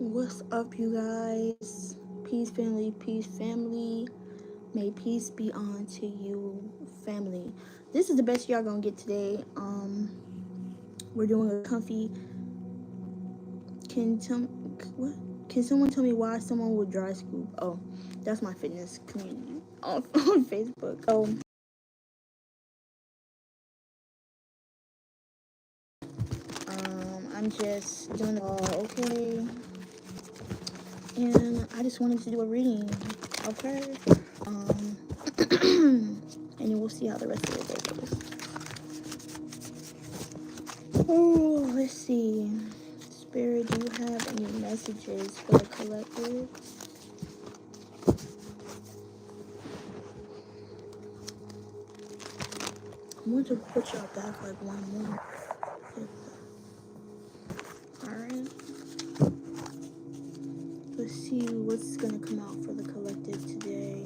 What's up, you guys? Peace, family. Peace, family. May peace be on to you, family. This is the best y'all gonna get today. We're doing a comfy. Can tell what? Can someone tell me why someone would dry scoop? Oh, that's my fitness community on Facebook. I'm just doing it all okay, and I just wanted to do a reading. Okay. Um. And you will see how the rest of the day goes. Oh, let's see. Spirit, do you have any messages for the collective? I'm going to put y'all back like one more. Alright. Let's see what's going to come out for the collective today.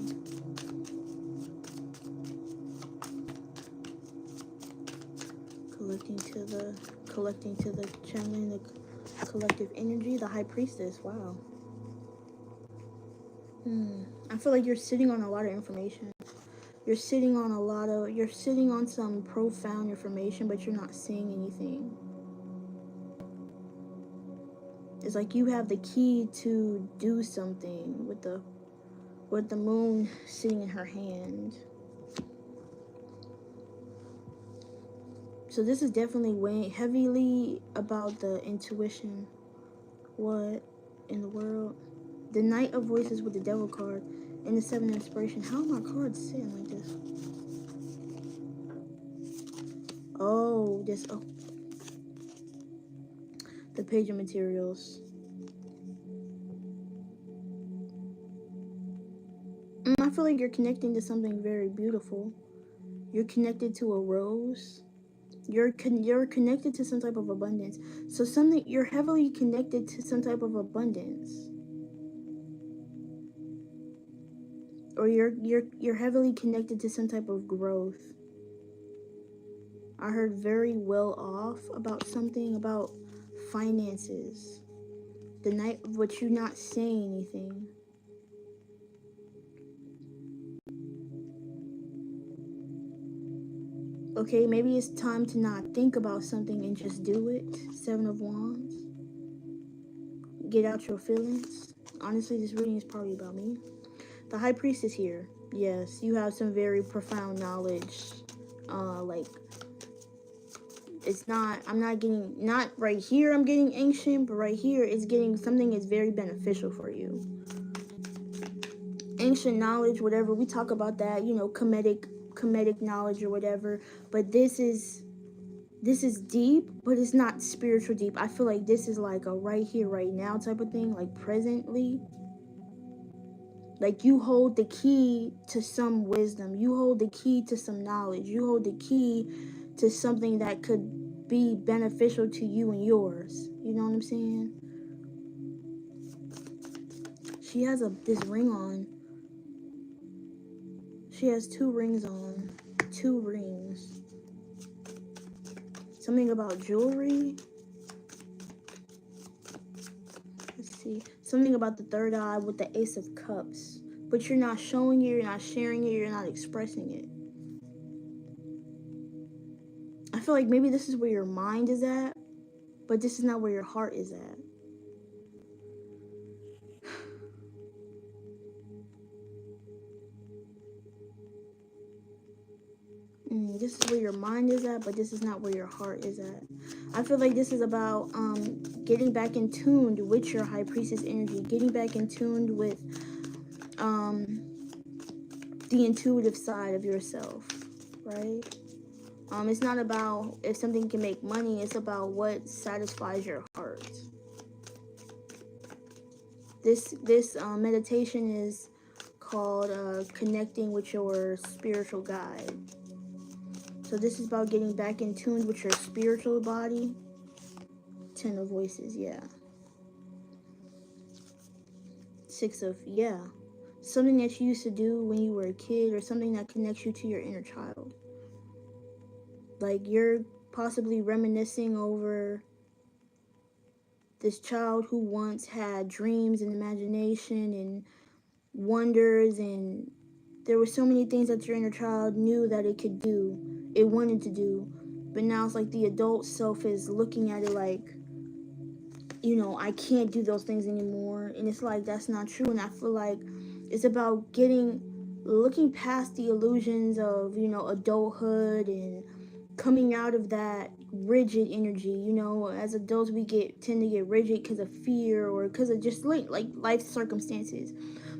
Collecting to the channeling the collective energy, the High Priestess. Wow. I feel like you're sitting on a lot of information. You're sitting on some profound information, but you're not seeing anything. It's like you have the key to do something with the moon sitting in her hand. So this is definitely weighing heavily about the intuition. What in the world? The Knight of Voices with the Devil card and the Seven of Inspiration. How are my cards sitting like this? Oh, the Page of Materials. I feel like you're connecting to something very beautiful. You're connected to a rose. You're connected to some type of abundance. So you're heavily connected to some type of abundance. Or you're heavily connected to some type of growth. I heard very well off about something about finances. The night, but you're not saying anything. Okay, maybe it's time to not think about something and just do it. Seven of Wands. Get out your feelings. Honestly, this reading is probably about me. The High Priestess here. Yes, you have some very profound knowledge. Like, it's not, I'm not getting, not right here I'm getting ancient, but right here it's getting something is very beneficial for you. Ancient knowledge, whatever, we talk about that, you know, comedic knowledge or whatever, but this is deep, but it's not spiritual deep. I feel like this is like a right here, right now type of thing, like presently. Like you hold the key to some wisdom. You hold the key to some knowledge. You hold the key to something that could be beneficial to you and yours. You know what I'm saying? She has this ring on. She has 2 rings on. 2 rings. Something about jewelry. Let's see. Something about the third eye with the Ace of Cups. But you're not showing it, you're not sharing it, you're not expressing it. I feel like maybe this is where your mind is at, but this is not where your heart is at. This is where your mind is at, but this is not where your heart is at. I feel like this is about getting back in tuned with your High Priestess energy, getting back in tuned with the intuitive side of yourself, right? It's not about if something can make money, it's about what satisfies your heart. This meditation is called connecting with your spiritual guide. So this is about getting back in tune with your spiritual body. 10 of Voices, yeah. 6 of, yeah. Something that you used to do when you were a kid, or something that connects you to your inner child. Like you're possibly reminiscing over this child who once had dreams and imagination and wonders, and there were so many things that your inner child knew that it could do, it wanted to do, but now it's like the adult self is looking at it like, you know, I can't do those things anymore. And it's like, that's not true. And I feel like it's about looking past the illusions of, you know, adulthood and coming out of that rigid energy. You know, as adults we tend to get rigid because of fear or because of just like life circumstances.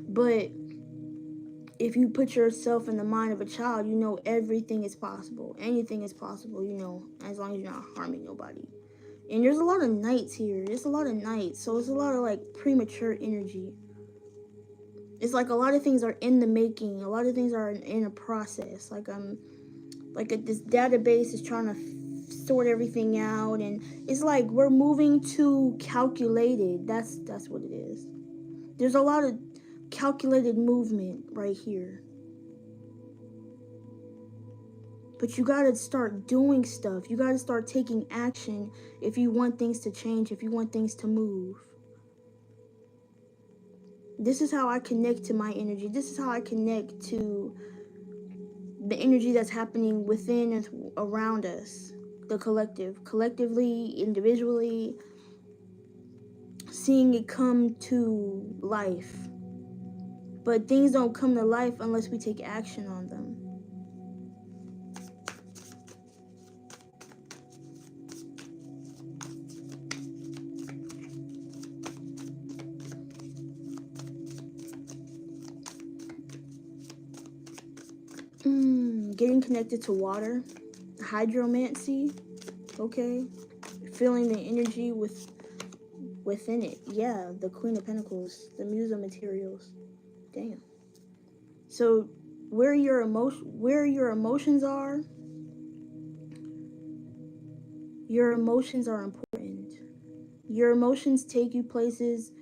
But if you put yourself in the mind of a child, you know everything is possible. Anything is possible, you know, as long as you're not harming nobody. And there's a lot of nights here. There's a lot of nights. So it's a lot of like premature energy. It's like a lot of things are in the making. A lot of things are in a process. Like this database is trying to sort everything out, and it's like we're moving to calculated. That's what it is. There's a lot of calculated movement right here. But you gotta start doing stuff. You gotta start taking action if you want things to change, if you want things to move. This is how I connect to my energy. This is how I connect to the energy that's happening within and around us. The collective. Collectively, individually. Seeing it come to life. But things don't come to life unless we take action on them. Getting connected to water, hydromancy, okay, feeling the energy within it. Yeah, the Queen of Pentacles, the Muse of Materials. Damn. So where your emotions are, your emotions are important. Your emotions take you places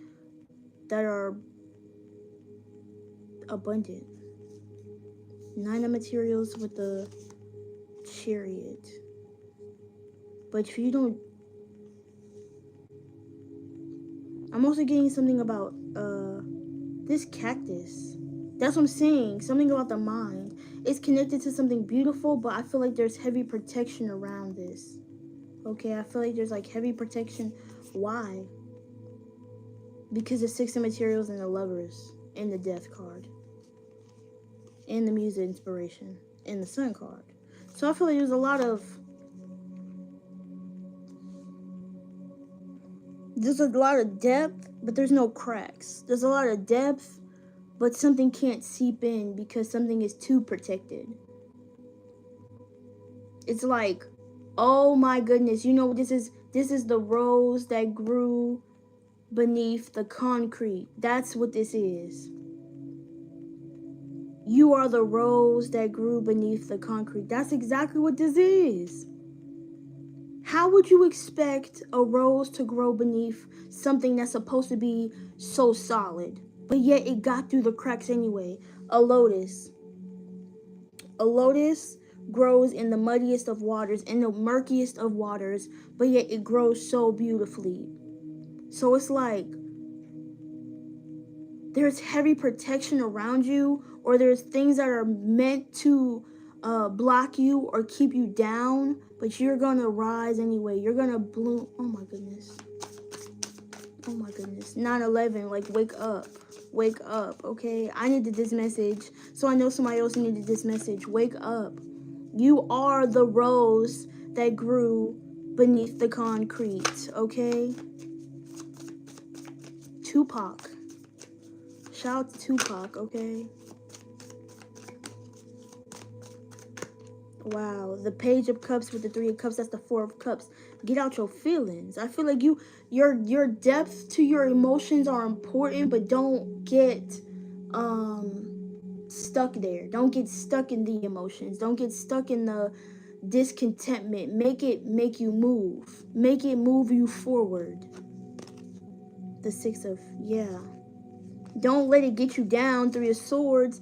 that are abundant. Nine of Materials with the Chariot. But if you don't... I'm also getting something about this cactus. That's what I'm saying. Something about the mind. It's connected to something beautiful, but I feel like there's heavy protection around this. Okay, I feel like there's like heavy protection. Why? Because the Six of Materials and the Lovers and the Death card. And the Muse of Inspiration and the Sun card. So I feel like there's a lot of depth, but there's no cracks. There's a lot of depth, but something can't seep in because something is too protected. It's like, oh my goodness, you know, this is the rose that grew beneath the concrete. That's what this is. You are the rose that grew beneath the concrete. That's exactly what this is. How would you expect a rose to grow beneath something that's supposed to be so solid, but yet it got through the cracks anyway? A lotus. A lotus grows in the muddiest of waters, in the murkiest of waters, but yet it grows so beautifully. So it's like there's heavy protection around you, or there's things that are meant to block you or keep you down, but you're gonna rise anyway. You're gonna bloom. Oh my goodness. Oh my goodness. 9/11, like, wake up. Wake up, okay? I needed this message, so I know somebody else needed this message. Wake up. You are the rose that grew beneath the concrete, okay? Tupac. Shout out to Tupac, okay? Wow, the Page of Cups with the Three of Cups, that's the Four of Cups. Get out your feelings. I feel like your depth to your emotions are important, but don't get stuck there. Don't get stuck in the emotions. Don't get stuck in the discontentment. Make you move. Make it move you forward. The Six of, yeah. Don't let it get you down. Three of Swords.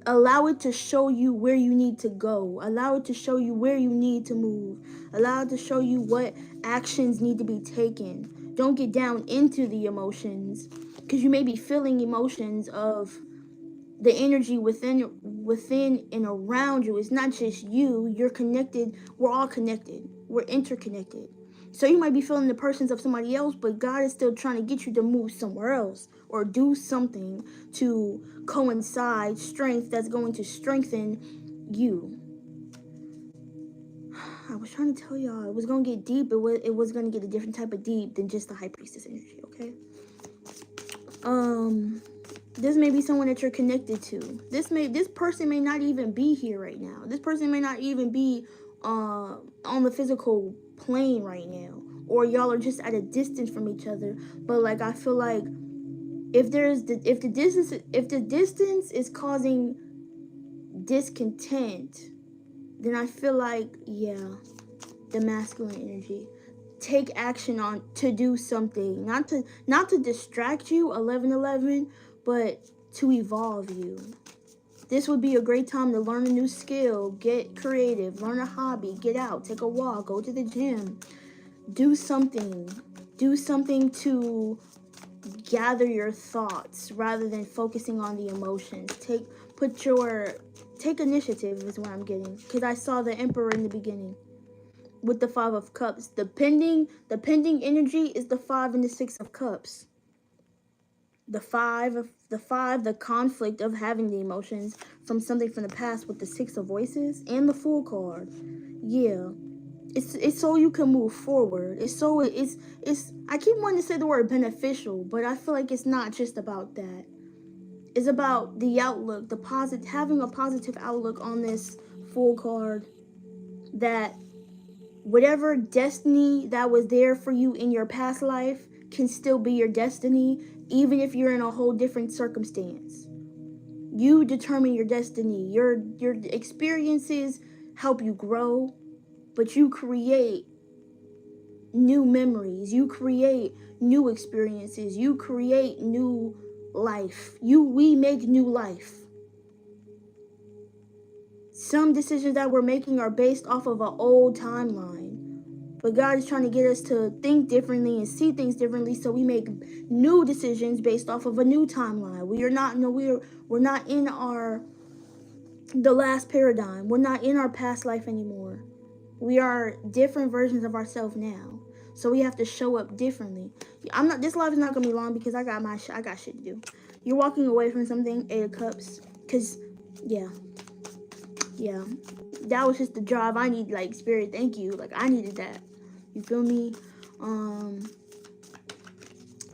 Allow it to show you where you need to go. Allow it to show you where you need to move. Allow it to show you what actions need to be taken. Don't get down into the emotions, because you may be feeling emotions of the energy within and around you. It's not just you. You're connected. We're all connected. We're interconnected. So you might be feeling the persons of somebody else, but God is still trying to get you to move somewhere else or do something to coincide strength that's going to strengthen you. I was trying to tell y'all it was going to get deep. It was going to get a different type of deep than just the high priestess energy, okay? This may be someone that you're connected to. This person may not even be here right now. This person may not even be on the physical plane right now, or y'all are just at a distance from each other. But like, I feel like if the distance is causing discontent, then I feel like, yeah, the masculine energy. Take action on to do something, not to distract you, 1111, but to evolve you. This would be a great time to learn a new skill, get creative, learn a hobby, get out, take a walk, go to the gym, do something to gather your thoughts rather than focusing on the emotions. Take initiative is what I'm getting, because I saw the Emperor in the beginning with the 5 of Cups. The pending energy is the 5 and the 6 of Cups. The conflict of having the emotions from something from the past with the 6 of Voices and the Fool card. Yeah. It's so you can move forward. It's I keep wanting to say the word beneficial, but I feel like it's not just about that. It's about the outlook, having a positive outlook on this Fool card, that whatever destiny that was there for you in your past life can still be your destiny, even if you're in a whole different circumstance. You determine your destiny. Your experiences help you grow, but you create new memories. You create new experiences. You create new life. We make new life. Some decisions that we're making are based off of an old timeline, but God is trying to get us to think differently and see things differently, so we make new decisions based off of a new timeline. We're not in the last paradigm. We're not in our past life anymore. We are different versions of ourselves now, so we have to show up differently. This life is not gonna be long because I got shit to do. You're walking away from something, 8 of Cups, because yeah, that was just the drive I need. Like, Spirit, thank you. Like, I needed that. You feel me?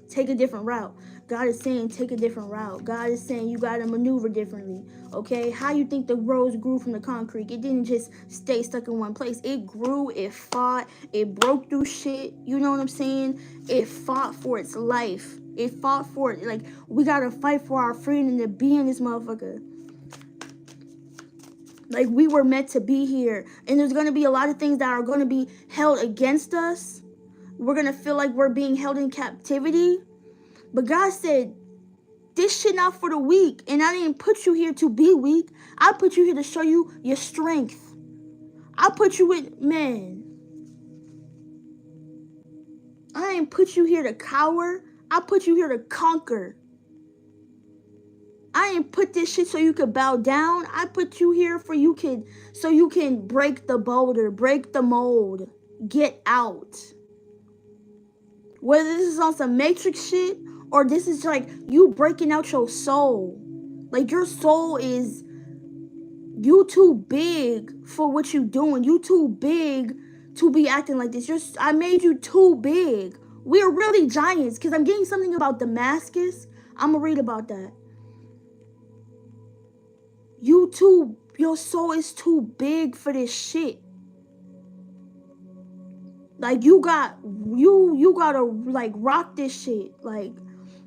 Take a different route. God is saying take a different route. God is saying you got to maneuver differently. Okay? How you think the rose grew from the concrete? It didn't just stay stuck in one place. It grew, it fought, it broke through shit. You know what I'm saying? It fought for its life. It fought for it. Like, we got to fight for our freedom to be in this motherfucker. Like, we were meant to be here. And there's going to be a lot of things that are going to be held against us. We're going to feel like we're being held in captivity. But God said, this shit not for the weak. And I didn't put you here to be weak. I put you here to show you your strength. I put you in, man. I didn't put you here to cower. I put you here to conquer. I didn't put this shit so you could bow down. I put you here so you can break the boulder, break the mold, get out. Whether this is on some Matrix shit or this is like you breaking out your soul. Like, your soul is, you too big for what you doing. You too big to be acting like this. I made you too big. We're really giants, because I'm getting something about Damascus. I'm going to read about that. Your soul is too big for this shit. Like, you gotta like rock this shit. Like,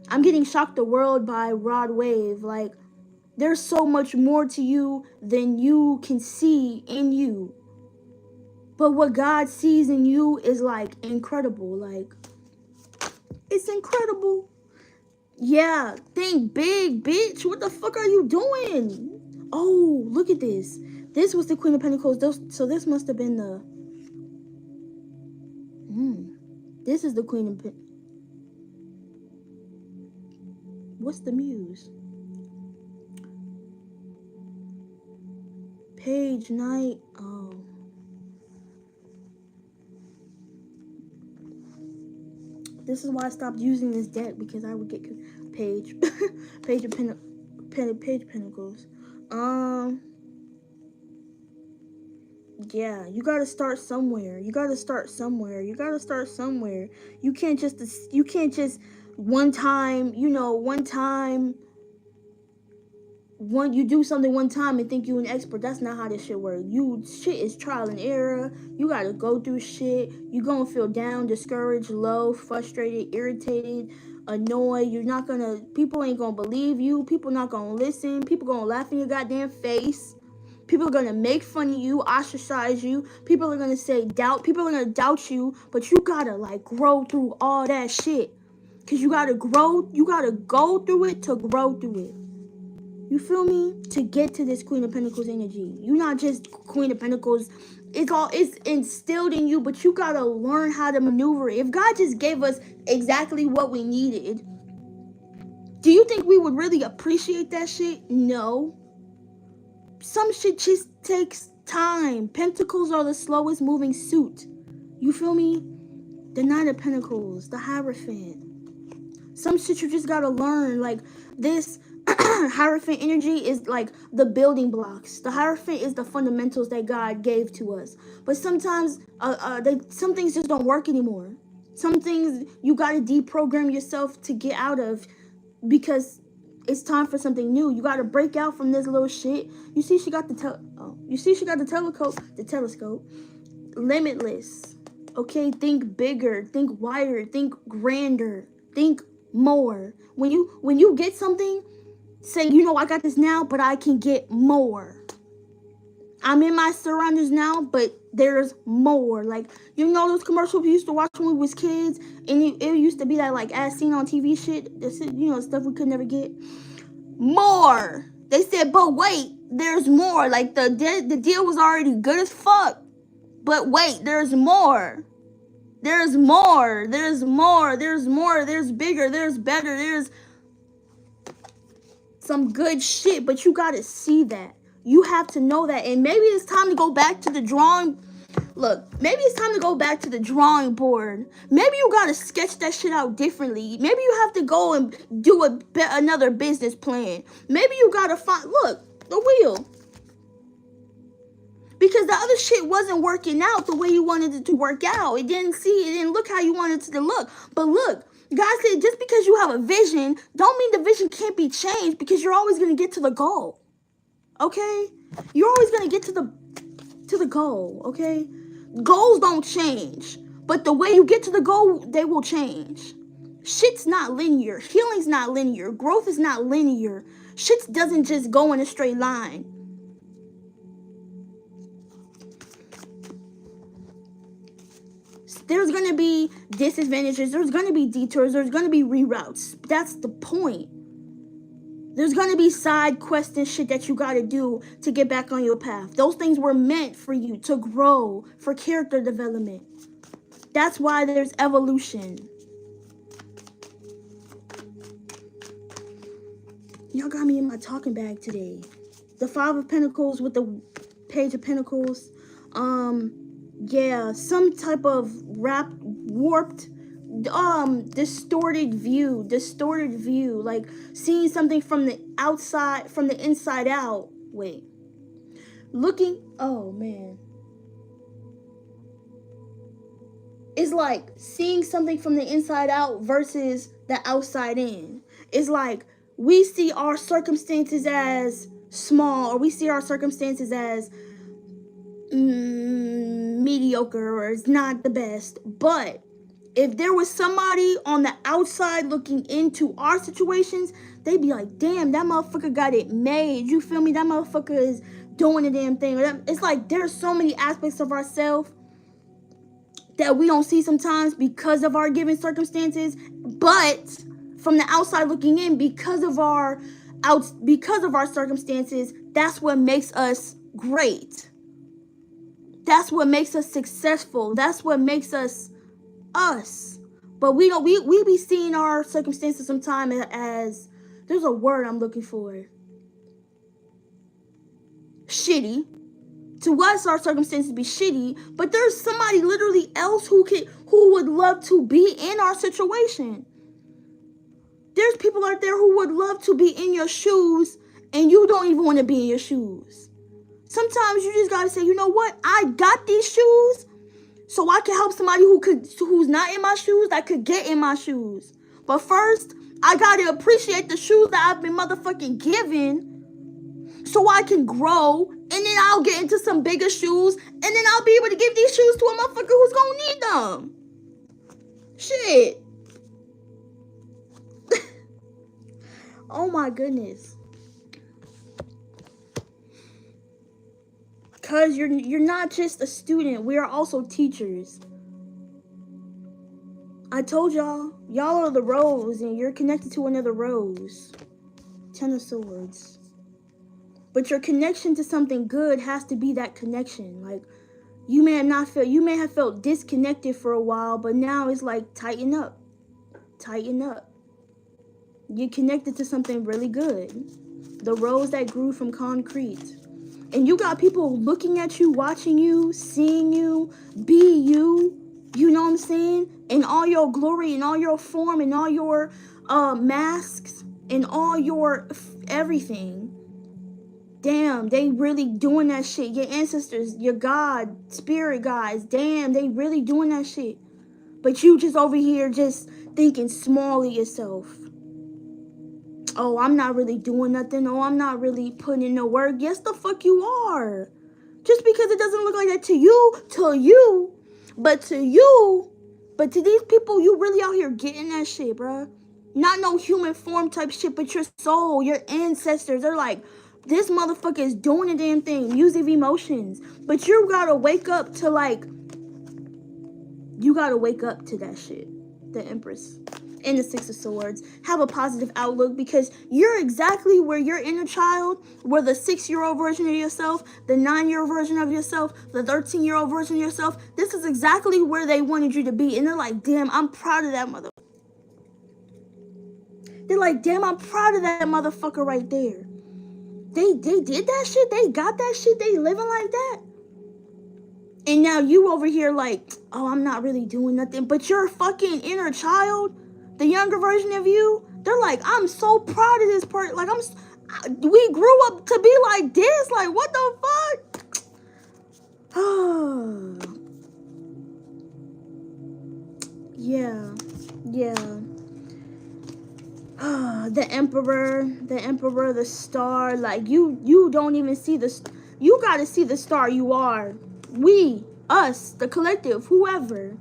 I'm getting Shocked the World by Rod Wave. Like, there's so much more to you than you can see in you. But what God sees in you is like incredible. Like, it's incredible. Yeah, think big, bitch. What the fuck are you doing? Oh, look at this. This was the Queen of Pentacles. So this must have been the... This is the Queen of Pentacles. What's the muse? Page Knight. Oh. This is why I stopped using this deck, because I would get Page. Page of Pentacles. Yeah, you gotta start somewhere. You gotta start somewhere. You gotta start somewhere. You can't just one time, you do something one time and think you an expert. That's not how this shit works. Shit is trial and error. You gotta go through shit. You gonna feel down, discouraged, low, frustrated, irritated, annoyed. People ain't gonna believe you. People not gonna listen. People gonna laugh in your goddamn face. People are gonna make fun of you, ostracize you. People are gonna say doubt. People are gonna doubt you, but you gotta grow through all that shit. Cause you gotta grow. You gotta go through it to grow through it. You feel me? To get to this Queen of Pentacles energy. You're not just Queen of Pentacles. It's instilled in you, but you gotta learn how to maneuver it. If God just gave us exactly what we needed, do you think we would really appreciate that shit? No. Some shit just takes time. Pentacles are the slowest moving suit. You feel me? The Knight of Pentacles, the Hierophant. Some shit you just gotta learn. This Hierophant energy is the building blocks. The Hierophant is the fundamentals that God gave to us. But sometimes some things just don't work anymore. Some things you gotta deprogram yourself to get out of, because it's time for something new. You gotta break out from this little shit. You see, she got the telescope. Limitless. Okay, think bigger, think wider, think grander, think more. When you get something, say, I got this now, but I can get more. I'm in my surroundings now, but there's more. Those commercials we used to watch when we was kids, and it used to be that as seen on TV shit, stuff we could never get. More. They said, but wait, there's more. The deal was already good as fuck, but wait, there's more. There's more. There's more. There's more. There's bigger. There's better. There's some good shit, but you gotta see that. You have to know that. And maybe it's time to go back to the drawing. Maybe it's time to go back to the drawing board. Maybe you gotta sketch that shit out differently. Maybe you have to go and do another business plan. Maybe you gotta find, the wheel. Because the other shit wasn't working out the way you wanted it to work out. It didn't look how you wanted it to look. But look, God said, just because you have a vision, don't mean the vision can't be changed, because you're always going to get to the goal. Okay? You're always going to get to the goal, okay? Goals don't change, but the way you get to the goal, they will change. Shit's not linear. Healing's not linear. Growth is not linear. Shit doesn't just go in a straight line. There's going to be disadvantages. There's going to be detours. There's going to be reroutes. That's the point. There's going to be side quests and shit that you got to do to get back on your path. Those things were meant for you to grow, for character development. That's why there's evolution. Y'all got me in my talking bag today. The Five of Pentacles with the Page of Pentacles. Yeah, some type of warped, distorted view, like seeing something from the outside, from the inside out. Wait, oh man. It's like seeing something from the inside out versus the outside in. It's like we see our circumstances as small, or we see our circumstances as mediocre, or it's not the best. But if there was somebody on the outside looking into our situations, they'd be like, damn, that motherfucker got it made. You feel me? That motherfucker is doing the damn thing. It's like there's so many aspects of ourselves that we don't see sometimes because of our given circumstances, but from the outside looking in, because of our circumstances, that's what makes us great. That's what makes us successful. That's what makes us us. But we be seeing our circumstances sometimes as There's a word I'm looking for. Shitty. To us, our circumstances be shitty, but there's somebody literally else who would love to be in our situation. There's people out there who would love to be in your shoes, and you don't even want to be in your shoes. Sometimes you just gotta say, you know what? I got these shoes, so I can help somebody who's not in my shoes that could get in my shoes. But first, I gotta appreciate the shoes that I've been motherfucking given, so I can grow, and then I'll get into some bigger shoes, and then I'll be able to give these shoes to a motherfucker who's gonna need them. Shit. Oh my goodness. Cause you're not just a student, we are also teachers. I told y'all are the rose, and you're connected to another rose. 10 of Swords. But your connection to something good has to be that connection. Like, you may have felt disconnected for a while, but now it's like, tighten up. Tighten up. You're connected to something really good. The rose that grew from concrete. And you got people looking at you, watching you, seeing you, be you. You know what I'm saying? In all your glory, in all your form, in all your masks, in all your everything. Damn, they really doing that shit. Your ancestors, your God, spirit guides, damn, they really doing that shit. But you just over here just thinking small of yourself. Oh, I'm not really doing nothing. Oh, I'm not really putting in no work. Yes, the fuck you are. Just because it doesn't look like that to you, but to these people, you really out here getting that shit, bruh. Not no human form type shit, but your soul, your ancestors. They're like, this motherfucker is doing a damn thing. Music emotions. But you gotta wake up to that shit. The Empress. And the Six of Swords. Have a positive outlook, because you're exactly where your inner child, where the 6-year-old version of yourself, the 9-year-old version of yourself, the 13-year-old version of yourself, this is exactly where they wanted you to be. And they're like, damn, I'm proud of that motherfucker. They're like, damn, I'm proud of that motherfucker right there. They did that shit. They got that shit. They living like that. And now you over here like, oh, I'm not really doing nothing. But your fucking inner child, the younger version of you, they're like, I'm so proud of this person. Like, we grew up to be like this. Like, what the fuck? Yeah. The Emperor, the star. Like, you don't even see you gotta see the star you are. We, us, the collective, whoever.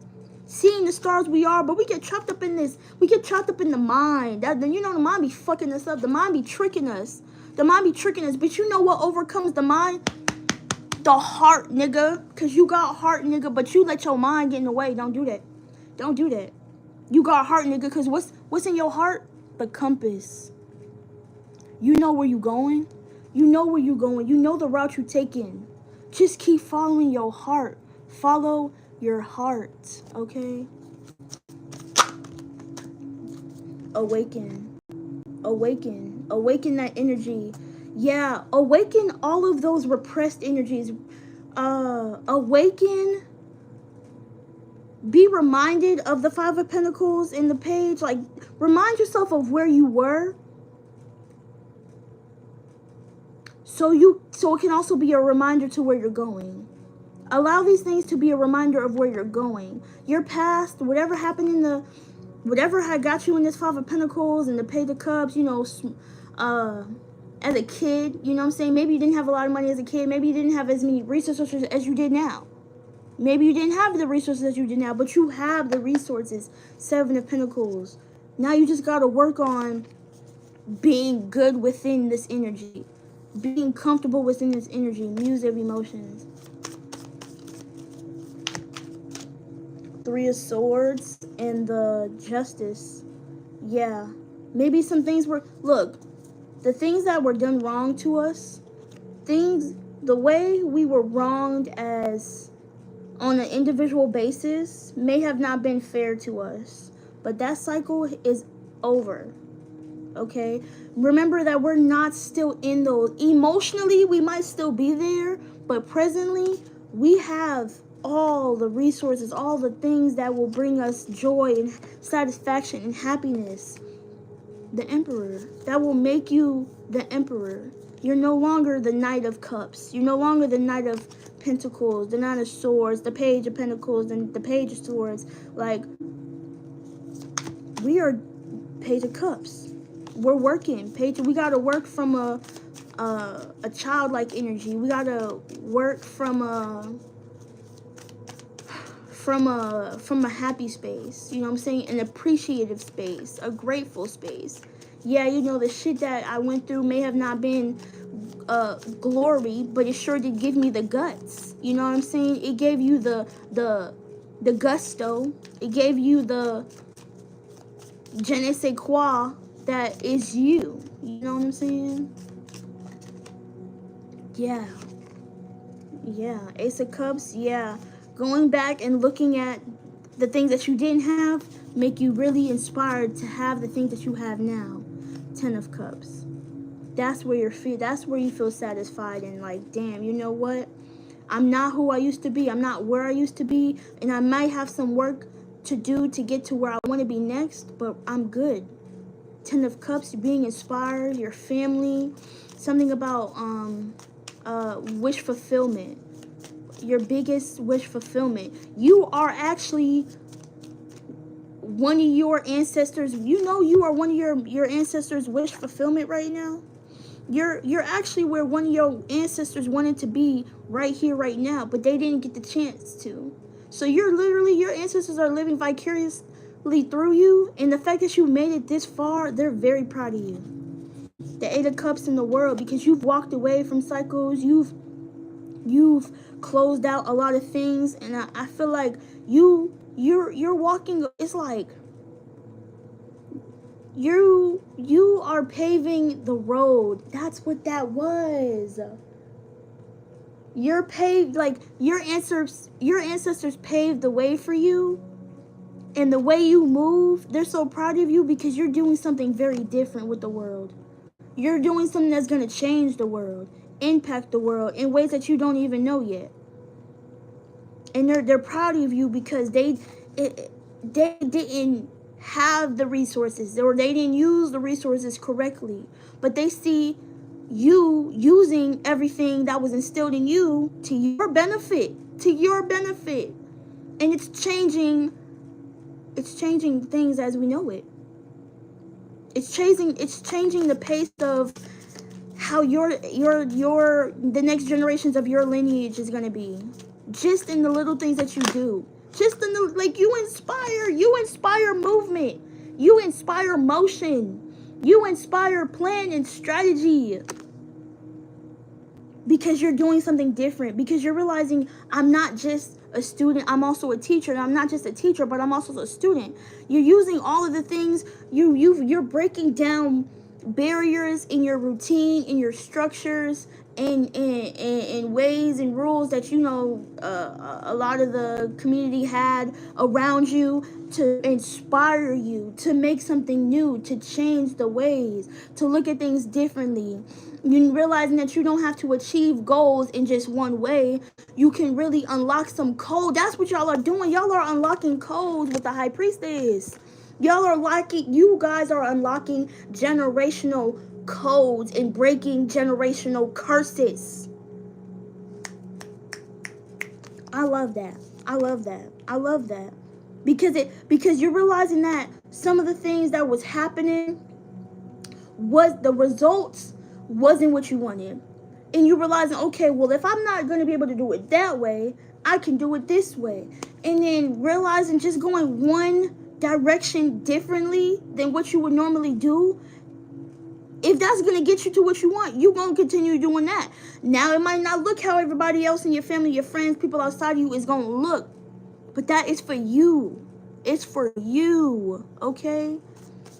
Seeing the stars we are, but we get trapped up in this. We get trapped up in the mind. The mind be fucking us up. The mind be tricking us. But you know what overcomes the mind? The heart, nigga. Because you got heart, nigga, but you let your mind get in the way. Don't do that. You got heart, nigga, because what's in your heart? The compass. You know where you going. You know the route you're taking. Just keep following your heart. Follow your heart, okay? Awaken that energy. Yeah, awaken all of those repressed energies. Awaken. Be reminded of the 5 of Pentacles in the page. Like, remind yourself of where you were. So it can also be a reminder to where you're going. Allow these things to be a reminder of where you're going. Your past, whatever happened whatever had got you in this 5 of Pentacles and the Page of Cups, as a kid, you know what I'm saying? Maybe you didn't have a lot of money as a kid. Maybe you didn't have as many resources as you did now. Maybe you didn't have the resources that you did now, but you have the resources. 7 of Pentacles. Now you just got to work on being good within this energy. Being comfortable within this energy. Music of emotions. 3 of Swords and the Justice. Yeah. Maybe some things were... Look, the things that were done wrong to us, the way we were wronged as... on an individual basis may have not been fair to us, but that cycle is over. okay? Remember that we're not still in those. Emotionally, we might still be there, but presently, we have all the resources, all the things that will bring us joy and satisfaction and happiness. The Emperor. That will make you the Emperor. You're no longer the Knight of Cups. You're no longer the Knight of Pentacles, the Knight of Swords, the Page of Pentacles, and the Page of Swords. Like, we are Page of Cups. We're working. We gotta work from a childlike energy. We gotta work from a happy space. You know what I'm saying? An appreciative space, a grateful space. Yeah, you know, the shit that I went through may have not been glory, but it sure did give me the guts. You know what I'm saying? It gave you the gusto. It gave you the je ne sais quoi that is you. You know what I'm saying? Yeah. Yeah. Ace of Cups, yeah. Going back and looking at the things that you didn't have make you really inspired to have the things that you have now. 10 of Cups. That's where you feel satisfied and like, damn, you know what? I'm not who I used to be. I'm not where I used to be. And I might have some work to do to get to where I want to be next, but I'm good. 10 of Cups, being inspired, your family, something about wish fulfillment. Your biggest wish fulfillment. You are actually one of your ancestors. You know you are one of your ancestors' wish fulfillment right now. You're actually where one of your ancestors wanted to be right here, right now, but they didn't get the chance to. So you're literally, your ancestors are living vicariously through you, and the fact that you made it this far, they're very proud of you. The 8 of Cups in the world, because you've walked away from cycles, you've closed out a lot of things, and I feel like you're walking. It's like you are paving the road. That's what that was. You're paved, like your ancestors paved the way for you, and the way you move, they're so proud of you because you're doing something very different with the world. You're doing something that's going to change the world, impact the world in ways that you don't even know yet. And they're proud of you because they didn't have the resources, or they didn't use the resources correctly, but they see you using everything that was instilled in you to your benefit, and it's changing things as we know it. It's changing the pace of how the next generations of your lineage is going to be, just in the little things that you do. Just in the, like, you inspire movement, you inspire motion, you inspire plan and strategy, because you're doing something different, because you're realizing, I'm not just a student, I'm also a teacher, and I'm not just a teacher, but I'm also a student. You're using all of the things, you're breaking down barriers in your routine, in your structures, and ways and rules that a lot of the community had around you, to inspire you to make something new, to change the ways, to look at things differently. You realizing that you don't have to achieve goals in just one way. You can really unlock some code. That's what y'all are doing. Y'all are unlocking codes with the High Priestess. You guys are unlocking generational codes and breaking generational curses. I love that. Because you're realizing that some of the things that was happening, was the results wasn't what you wanted. And you're realizing, okay, well, if I'm not going to be able to do it that way, I can do it this way. And then realizing just going one direction differently than what you would normally do, if that's going to get you to what you want, you're going to continue doing that. Now, it might not look how everybody else in your family, your friends, people outside of you is going to look, but that is for you. It's for you, okay?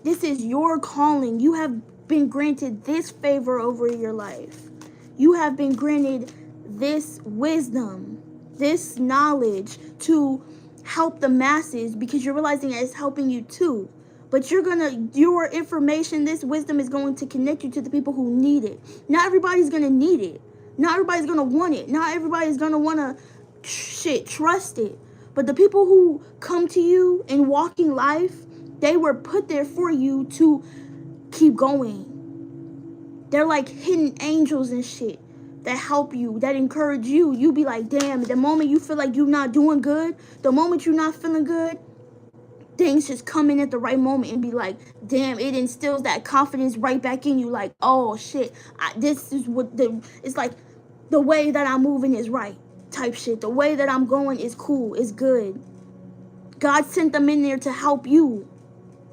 This is your calling. You have been granted this favor over your life. You have been granted this wisdom, this knowledge to help the masses, because you're realizing that it's helping you too. But your information, this wisdom is going to connect you to the people who need it. Not everybody's going to need it. Not everybody's going to want it. Not everybody's going to want to, trust it. But the people who come to you in walking life, they were put there for you to keep going. They're like hidden angels and shit that help you, that encourage you. You be like, damn, the moment you feel like you're not doing good, the moment you're not feeling good, things just come in at the right moment and be like, damn, it instills that confidence right back in you. Like, oh shit, this is what it's like, the way that I'm moving is right type shit. The way that I'm going is cool, is good. God sent them in there to help you.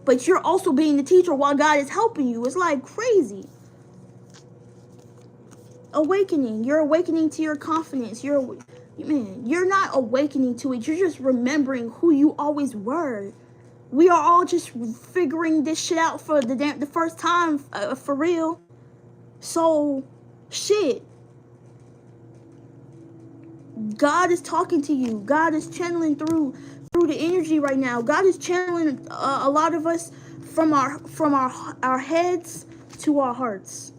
But you're also being the teacher while God is helping you. It's like crazy. Awakening. You're awakening to your confidence. You're not awakening to it. You're just remembering who you always were. We are all just figuring this shit out for the first time, for real. So, shit. God is talking to you. God is channeling through the energy right now. God is channeling a lot of us from our heads to our hearts,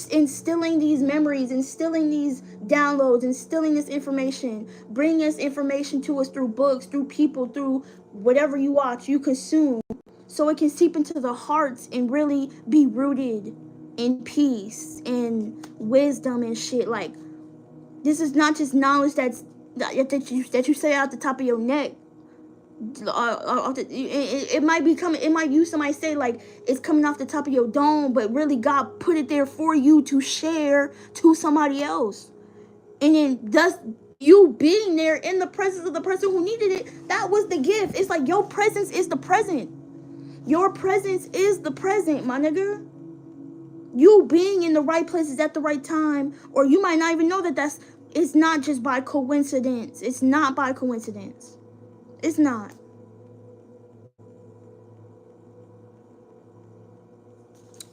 instilling these memories, instilling these downloads, instilling this information, bringing us information to us through books, through people, through whatever you watch, you consume, so it can seep into the hearts and really be rooted in peace and wisdom and shit. Like, this is not just knowledge that you say out the top of your neck. It might use somebody say like it's coming off the top of your dome, but really God put it there for you to share to somebody else. And then thus you being there in the presence of the person who needed it, that was the gift. It's like your presence is the present. Your presence is the present, my nigga. You being in the right places at the right time, or you might not even know that it's not just by coincidence. It's not by coincidence. It's not.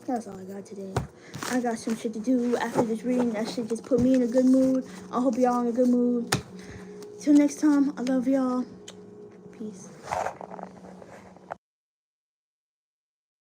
That's all I got today. I got some shit to do after this reading. That shit just put me in a good mood. I hope y'all in a good mood. Till next time, I love y'all. Peace.